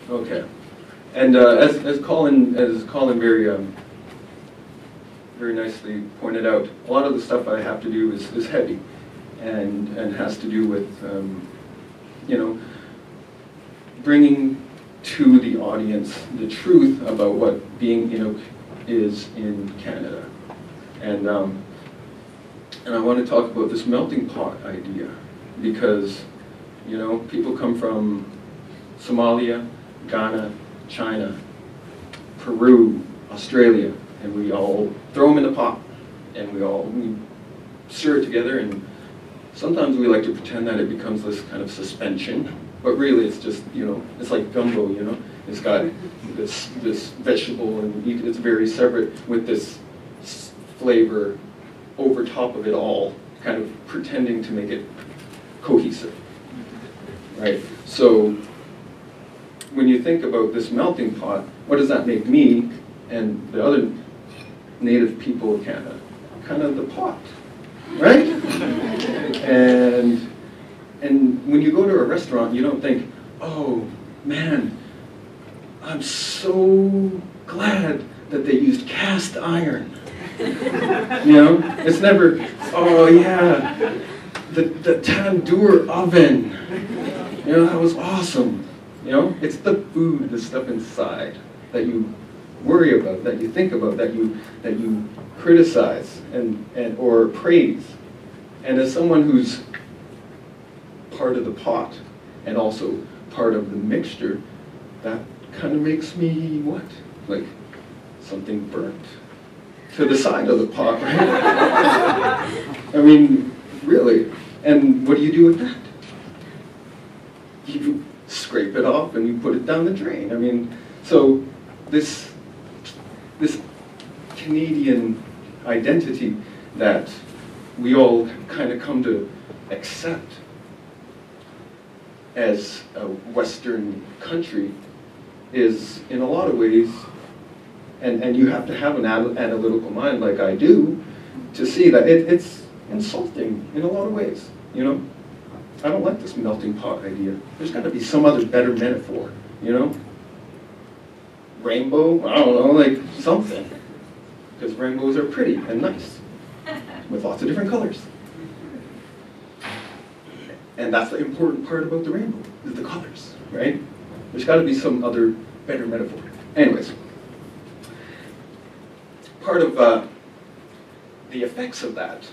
Okay, and as Colin very nicely pointed out, a lot of the stuff I have to do is heavy, and has to do with you know, bringing to the audience the truth about what being Inuk is in Canada, and I want to talk about this melting pot idea, because, you know, people come from Somalia, Ghana, China, Peru, Australia, and we all throw them in the pot, and we stir it together, and sometimes we like to pretend that it becomes this kind of suspension, but really it's just, you know, it's like gumbo, you know? It's got this vegetable, and it's very separate with this flavor over top of it all, kind of pretending to make it cohesive, right? So when you think about this melting pot, what does that make me and the other native people of Canada? Kind of the pot, right? and when you go to a restaurant, you don't think, oh man, I'm so glad that they used cast iron. You know, it's never, oh yeah, the tandoor oven, you know, that was awesome. You know, it's the food, the stuff inside that you worry about, that you think about, that you criticize and or praise. And as someone who's part of the pot and also part of the mixture, that kind of makes me what? Like something burnt to the side of the pot, right? I mean, really. And what do you do with that? You scrape it off and you put it down the drain. I mean, so this Canadian identity that we all kind of come to accept as a Western country is, in a lot of ways, and you have to have an analytical mind like I do to see that it's insulting in a lot of ways, you know? I don't like this melting pot idea. There's got to be some other better metaphor, you know? Rainbow, I don't know, like something. Because rainbows are pretty and nice, with lots of different colors. And that's the important part about the rainbow, is the colors, right? There's got to be some other better metaphor. Anyways, part of the effects of that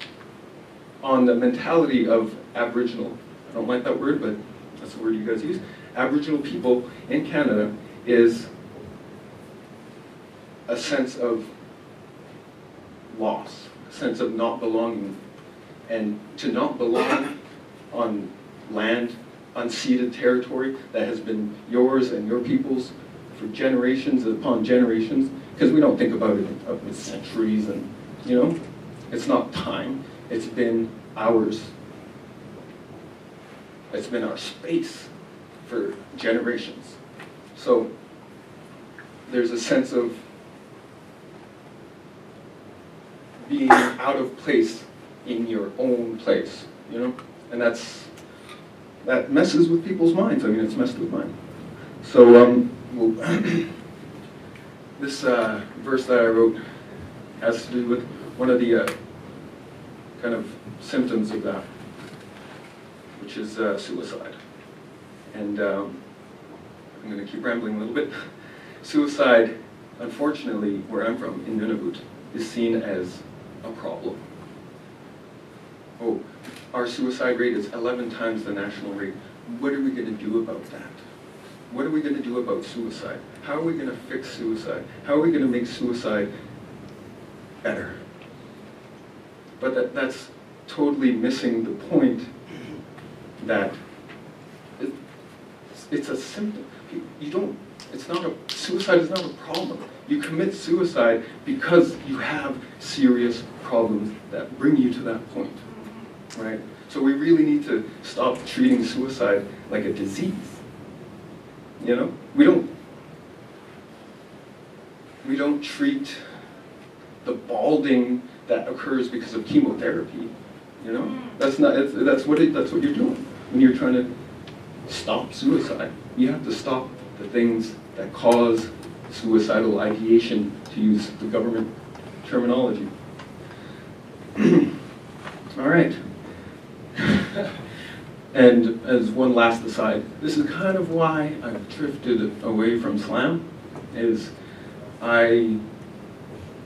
on the mentality of Aboriginal, I don't like that word, but that's the word you guys use, Aboriginal people in Canada is a sense of loss, a sense of not belonging. And to not belong on land, unceded territory that has been yours and your people's for generations upon generations, because we don't think about it in centuries, and, you know, it's not time, it's been ours. It's been our space for generations. So there's a sense of being out of place in your own place, you know? And that messes with people's minds. I mean, it's messed with mine. So this verse that I wrote has to do with one of the kind of symptoms of that, which is suicide. And I'm going to keep rambling a little bit. Suicide, unfortunately, where I'm from, in Nunavut, is seen as a problem. Oh, our suicide rate is 11 times the national rate. What are we going to do about that? What are we going to do about suicide? How are we going to fix suicide? How are we going to make suicide better? But that's totally missing the point that it's a symptom. You don't, it's not a, suicide is not a problem. You commit suicide because you have serious problems that bring you to that point, right? So we really need to stop treating suicide like a disease. You know, we don't treat the balding that occurs because of chemotherapy. You know, that's what you're doing when you're trying to stop suicide. We have to stop the things that cause suicidal ideation, to use the government terminology. All right. And as one last aside, this is kind of why I've drifted away from slam, is I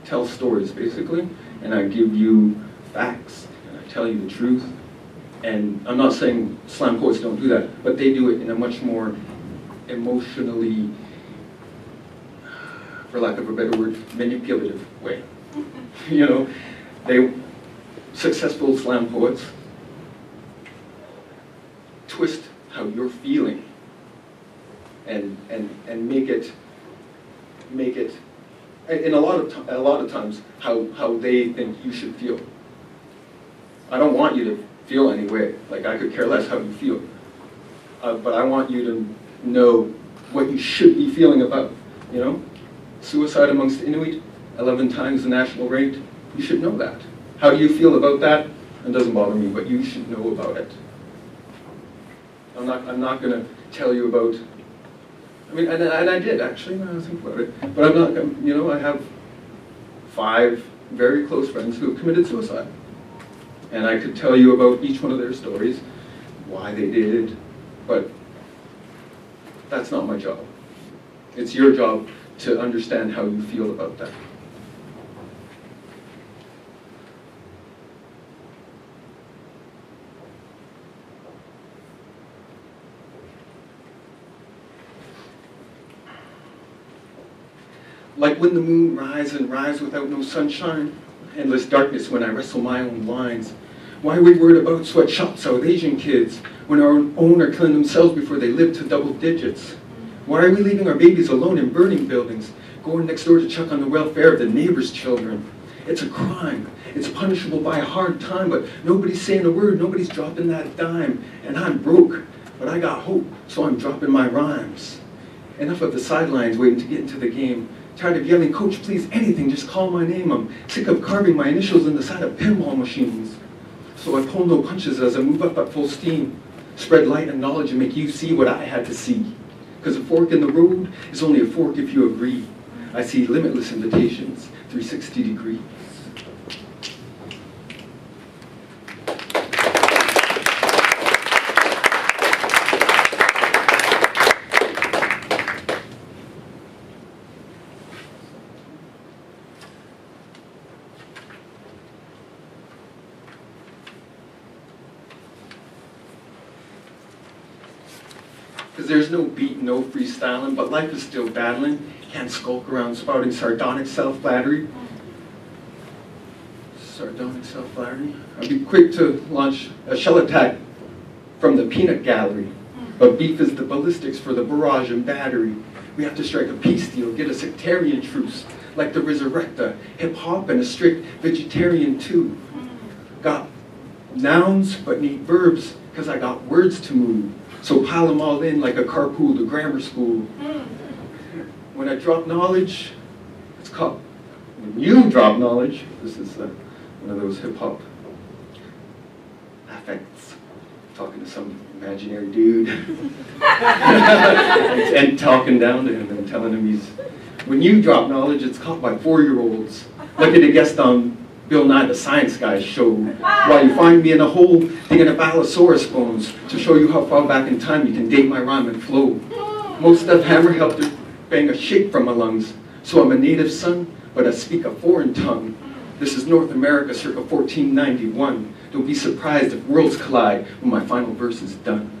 tell stories basically, and I give you facts, and I tell you the truth. And I'm not saying slam poets don't do that, but they do it in a much more emotionally, for lack of a better word, manipulative way. You know, successful slam poets twist how you're feeling and make it in a lot of times how they think you should feel. I don't want you to feel any way. Like, I could care less how you feel. But I want you to know what you should be feeling about, you know? Suicide amongst Inuit, 11 times the national rate. You should know that. How do you feel about that? It doesn't bother me, but you should know about it. I'm not going to tell you about, I mean, and I did actually, now I think about it. But I'm not, you know, I have 5 very close friends who have committed suicide. And I could tell you about each one of their stories, why they did, but that's not my job. It's your job to understand how you feel about that. Like when the moon rise and rise without no sunshine, endless darkness when I wrestle my own lines. Why are we worried about sweatshops out with Asian kids when our own are killing themselves before they live to double digits? Why are we leaving our babies alone in burning buildings, going next door to check on the welfare of the neighbor's children? It's a crime. It's punishable by a hard time, but nobody's saying a word, nobody's dropping that dime. And I'm broke, but I got hope, so I'm dropping my rhymes. Enough of the sidelines waiting to get into the game. Tired of yelling, coach, please, anything, just call my name. I'm sick of carving my initials in the side of pinball machines. So I pull no punches as I move up at full steam. Spread light and knowledge and make you see what I had to see. Because a fork in the road is only a fork if you agree. I see limitless invitations, 360 degrees. Because there's no beat, no freestyling, but life is still battling. Can't skulk around spouting sardonic self-flattery. Sardonic self-flattery. I'd be quick to launch a shell attack from the peanut gallery. But beef is the ballistics for the barrage and battery. We have to strike a peace deal, get a sectarian truce, like the Resurrecta, hip-hop, and a strict vegetarian too. Got nouns, but need verbs, because I got words to move. So pile them all in like a carpool to grammar school. When I drop knowledge, it's called, when you drop knowledge, this is one of those hip-hop affects, talking to some imaginary dude, and talking down to him and telling him he's, when you drop knowledge, it's caught by 4-year-olds. Look at a guest on Bill Nye the Science Guy show, while you find me in a hole digging up Allosaurus bones to show you how far back in time you can date my rhyme and flow. Most stuff hammer helped to bang a shake from my lungs, so I'm a native son, but I speak a foreign tongue. This is North America circa 1491. Don't be surprised if worlds collide when my final verse is done.